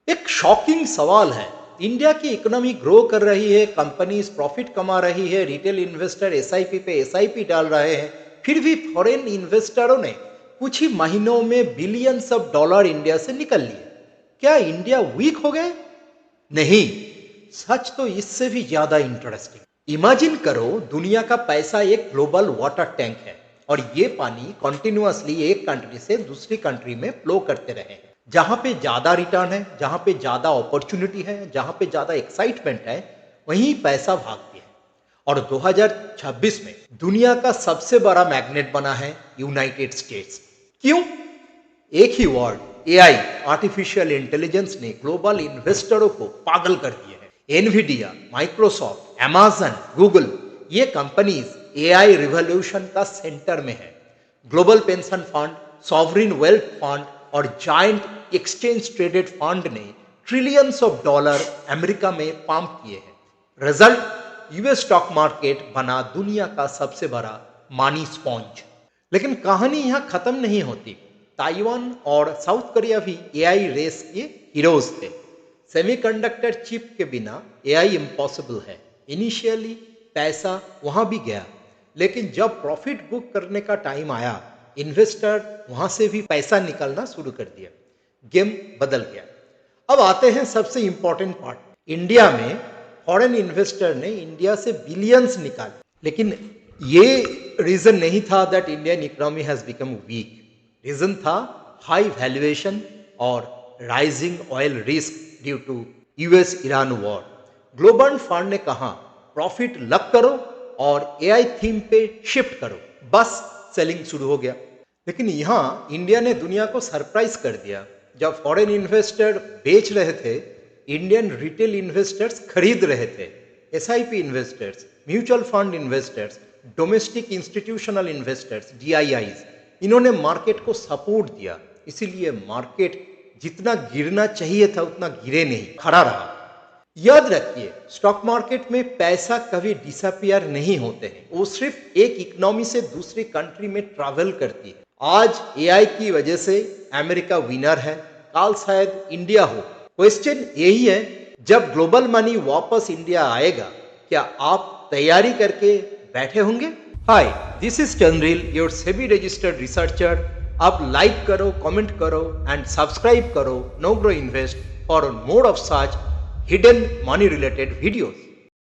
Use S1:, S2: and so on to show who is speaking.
S1: एक शॉकिंग सवाल है। इंडिया की इकोनॉमी ग्रो कर रही है, कंपनीज प्रॉफिट कमा रही है, रिटेल इन्वेस्टर एसआईपी पे एसआईपी डाल रहे हैं, फिर भी फॉरेन इन्वेस्टरों ने कुछ ही महीनों में बिलियंस ऑफ डॉलर इंडिया से निकल लिए। क्या इंडिया वीक हो गए? नहीं, सच तो इससे भी ज्यादा इंटरेस्टिंग। इमेजिन करो, दुनिया का पैसा एक ग्लोबल वाटर टैंक है और ये पानी कॉन्टिन्यूअसली एक कंट्री से दूसरी कंट्री में फ्लो करते रहे हैं। जहां पे ज्यादा रिटर्न है, जहां पे ज्यादा अपॉर्चुनिटी है, जहां पे ज्यादा एक्साइटमेंट है, वहीं पैसा भागती है। और 2026 में दुनिया का सबसे बड़ा मैग्नेट बना है यूनाइटेड स्टेट्स। क्यों? एक ही वर्ड एआई, आर्टिफिशियल इंटेलिजेंस ने ग्लोबल इन्वेस्टरों को पागल कर दिए हैं। एनवीडिया, माइक्रोसॉफ्ट, अमेजन, गूगल, ये कंपनीज एआई रिवॉल्यूशन का सेंटर में है। Global pension fund, sovereign wealth fund और जायंट एक्सचेंज ट्रेडेड फंड ने ट्रिलियंस ऑफ डॉलर अमेरिका में पंप किए हैं। रिजल्ट, यूएस स्टॉक मार्केट बना दुनिया का सबसे बड़ा मनी स्पॉन्ज। लेकिन कहानी यहां खत्म नहीं होती। ताइवान और साउथ कोरिया भी एआई रेस के हीरोज थे। सेमीकंडक्टर चिप के बिना एआई इम्पॉसिबल है। इनिशियली पैसा वहां भी गया, लेकिन जब प्रॉफिट बुक करने का टाइम आया, इन्वेस्टर वहां से भी पैसा निकालना शुरू कर दिया। गेम बदल गया। अब आते हैं सबसे इंपॉर्टेंट पार्ट। इंडिया में फॉरेन इन्वेस्टर ने इंडिया से बिलियंस निकाले, लेकिन ये रीजन नहीं था that Indian economy has become weak. Reason था हाई वैल्यूएशन और rising oil risk due to US Iran war. Global fund ने कहा प्रॉफिट लक करो और एआई थीम पे शिफ्ट करो, बस सेलिंग शुरू हो गया। लेकिन यहां इंडिया ने दुनिया को सरप्राइज कर दिया। जब फॉरेन इन्वेस्टर बेच रहे थे, इंडियन रिटेल इन्वेस्टर्स खरीद रहे थे। SIP investors, mutual fund investors, domestic institutional investors, DIIs, इन्होंने मार्केट को सपोर्ट दिया। इसीलिए मार्केट जितना गिरना चाहिए था उतना गिरे नहीं, खड़ा रहा। याद रखिए, स्टॉक मार्केट में पैसा कभी डिसअपियर नहीं होते हैं, वो सिर्फ एक इकोनॉमी से दूसरी कंट्री में ट्रैवल करती है। आज एआई की वजह से अमेरिका विनर है, कल शायद इंडिया हो। क्वेश्चन यही है, जब ग्लोबल मनी वापस इंडिया आएगा, क्या आप तैयारी करके बैठे होंगे? Hi, this is Chandril, your SEBI registered researcher. आप लाइक करो, कमेंट करो एंड सब्सक्राइब करो no grow invest for more of such hidden money related videos.